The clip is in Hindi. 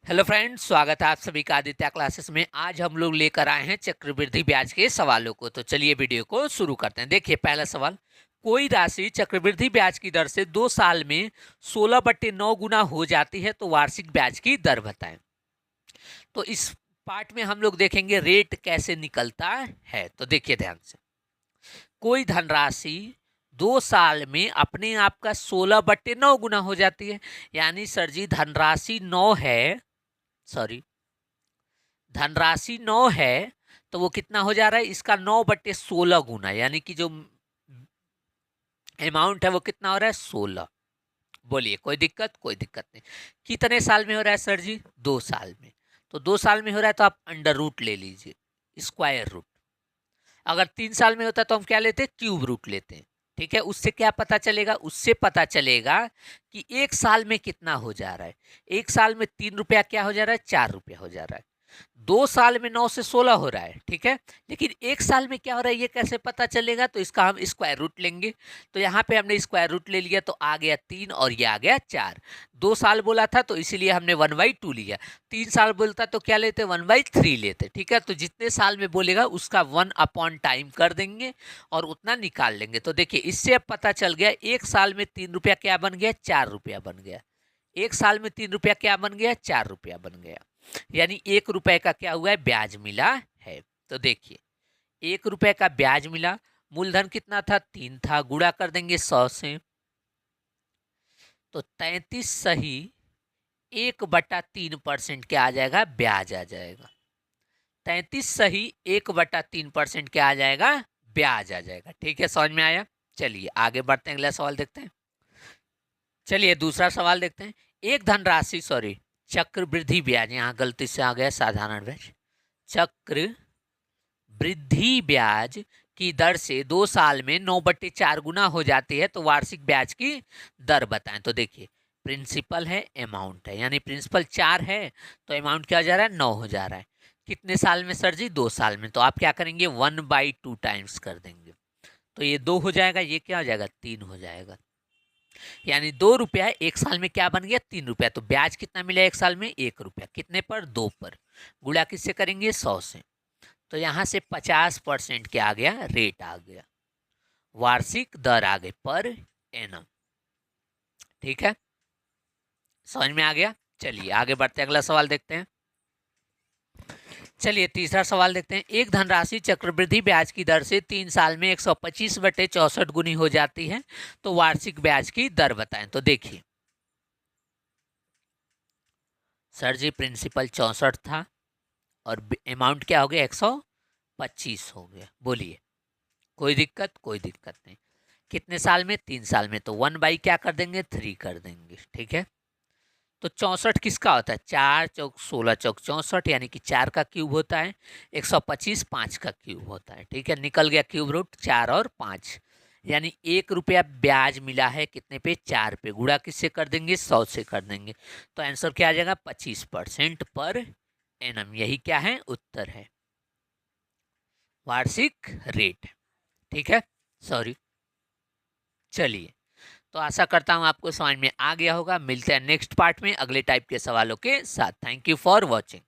हेलो फ्रेंड्स, स्वागत है आप सभी का आदित्य क्लासेस में। आज हम लोग लेकर आए हैं चक्रवृद्धि ब्याज के सवालों को। तो चलिए वीडियो को शुरू करते हैं। देखिए पहला सवाल, कोई राशि चक्रवृद्धि ब्याज की दर से 2 साल में 16/9 गुना हो जाती है तो वार्षिक ब्याज की दर बताएं। तो इस पार्ट में हम लोग देखेंगे रेट कैसे निकलता है। तो देखिए ध्यान से, कोई धनराशि 2 साल में अपने आप का 16/9 गुना हो जाती है। यानी सर जी धनराशि 9 है, सॉरी धनराशि 9 है तो वो कितना हो जा रहा है, इसका 9/16 गुना, यानी कि जो अमाउंट है वो कितना हो रहा है 16। बोलिए कोई दिक्कत? कोई दिक्कत नहीं। कितने साल में हो रहा है सर जी? 2 साल में। तो 2 साल में हो रहा है तो आप अंडर रूट ले लीजिए, स्क्वायर रूट। अगर 3 साल में होता तो हम क्या लेते हैं, क्यूब रूट लेते हैं। ठीक है, उससे क्या पता चलेगा, उससे पता चलेगा कि 1 साल में कितना हो जा रहा है। 1 साल में 3 रुपया क्या हो जा रहा है, 4 रुपया हो जा रहा है। 2 साल में 9 से 16 हो रहा है, ठीक है। लेकिन 1 साल में क्या हो रहा है ये कैसे पता चलेगा, तो इसका हम स्क्वायर रूट लेंगे। तो यहाँ पे हमने स्क्वायर रूट ले लिया तो आ गया 3 और ये आ गया 4। 2 साल बोला था तो इसीलिए हमने 1/2 लिया। 3 साल बोलता तो क्या लेते, 1/3 लेते। ठीक है, तो जितने साल में बोलेगा उसका 1/टाइम कर देंगे और उतना निकाल लेंगे। तो देखिए इससे अब पता चल गया 1 साल में 3 रुपया क्या बन गया, 4 रुपया बन गया। 1 साल में 3 रुपया क्या बन गया, 4 रुपया बन गया। यानी 1 रुपए का क्या हुआ है, ब्याज मिला है। तो देखिए 1 रुपए का ब्याज मिला, मूलधन कितना था, 3 था, गुणा कर देंगे 100 से, तो 33 सही 1/3% क्या आ जाएगा, ब्याज आ जाएगा। 33 सही 1/3% क्या आ जाएगा, ब्याज आ जाएगा। ठीक है, समझ में आया। चलिए आगे बढ़ते हैं, अगला सवाल देखते हैं। चलिए दूसरा सवाल देखते हैं। एक धनराशि, सॉरी चक्रवृद्धि ब्याज, यहाँ गलती से आ गया साधारण ब्याज, चक्र वृद्धि ब्याज की दर से 2 साल में 9/4 गुना हो जाती है तो वार्षिक ब्याज की दर बताएं। तो देखिए प्रिंसिपल है, अमाउंट है, यानी प्रिंसिपल 4 है तो अमाउंट क्या हो जा रहा है, 9 हो जा रहा है। कितने साल में सर जी, 2 साल में। तो आप क्या करेंगे, 1/2 टाइम्स कर देंगे। तो ये 2 हो जाएगा, ये क्या हो जाएगा, 3 हो जाएगा। यानी 2 रुपया 1 साल में क्या बन गया, 3 रुपया। तो ब्याज कितना मिला 1 साल में, 1 रुपया। कितने पर, 2 पर। गुणा किससे करेंगे, 100 से। तो यहां से 50% क्या आ गया, रेट आ गया, वार्षिक दर आ गई पर एनम। ठीक है, समझ में आ गया। चलिए आगे बढ़ते हैं, अगला सवाल देखते हैं। चलिए तीसरा सवाल देखते हैं। एक धनराशि चक्रवृद्धि ब्याज की दर से 3 साल में 125/64 गुनी हो जाती है तो वार्षिक ब्याज की दर बताएं। तो देखिए सर जी प्रिंसिपल 64 था और अमाउंट क्या हो गया, 125 हो गया। बोलिए कोई दिक्कत? कोई दिक्कत नहीं। कितने साल में, 3 साल में। तो 1/, क्या कर देंगे, 3 कर देंगे। ठीक है, तो 64 किसका होता है, 4 चौक 16 चौक 64, यानी कि 4 का क्यूब होता है। 125 5 का क्यूब होता है। ठीक है, निकल गया क्यूब रूट 4 और 5। यानी 1 रुपया ब्याज मिला है कितने पे, 4 पे। गुणा किससे कर देंगे, 100 से कर देंगे। तो आंसर क्या आ जाएगा, 25% पर एनम। यही क्या है, उत्तर है, वार्षिक रेट। ठीक है, सॉरी। चलिए तो आशा करता हूं आपको समझ में आ गया होगा। मिलते हैं नेक्स्ट पार्ट में अगले टाइप के सवालों के साथ। Thank you for watching.